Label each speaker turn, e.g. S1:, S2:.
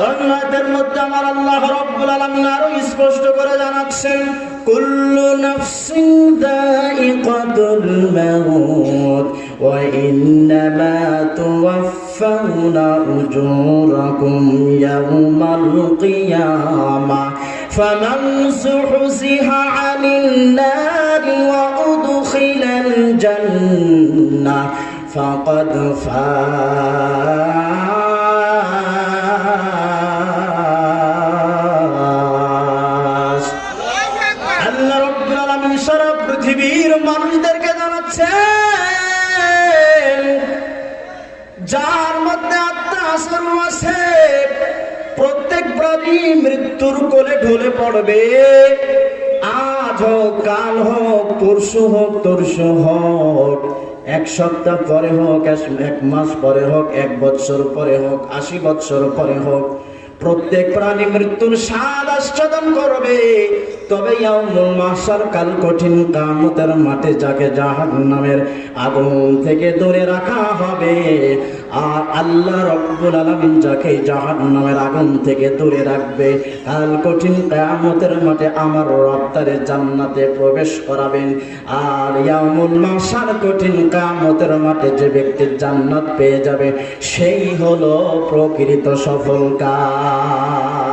S1: অন্যদের মধ্যে আমার আল্লাহ রাব্বুল আলামিন আরো স্পষ্ট করে জানাচ্ছেন, কুল্লু নাফসিন যায়িকাতুল মাউত ওয়া ইন্নামা তুওয়াফাউনা উজুরাকুম ইয়াওমাল কিয়ামাহ ফামান যুহজিহা আনিন নারি ওয়া উদখিলাল জান্নাহ ফাকাদ ফাজ। আল্লাহ রাব্বুল আলামিন সারা পৃথিবীর মানুষদেরকে জানাচ্ছেন, যার মধ্যে আত্মা আসরু আছে, প্রত্যেক প্রাণী মৃত্যুর কোলে ঢলে পড়বে। আজ হোক, কাল হোক, পরশু হোক, তরশু হোক, এক সপ্তাহ পরে হোক, এক মাস পরে হোক, এক বছর পরে হোক, 80 বছর পরে হোক, প্রত্যেক প্রাণী মৃত্যুর স্বাদ আস্বাদন করবে। তবে ইয়াউমুল মাহশার, কাল কঠিন কিয়ামতের মাঠে যাকে জাহান্নামের আগুন থেকে দূরে রাখা হবে, আর আল্লাহ রাব্বুল আলামিন যাকে জাহান্নামের আগুন থেকে দূরে রাখবে, কাল কঠিন কিয়ামতের মাঠে আমার রব তারে জান্নাতে প্রবেশ করাবেন। আর ইয়াউমুল মাহশার, কঠিন কিয়ামতের মাঠে যে ব্যক্তি জান্নাত পেয়ে যাবে, সেই হলো প্রকৃত সফল কাজ।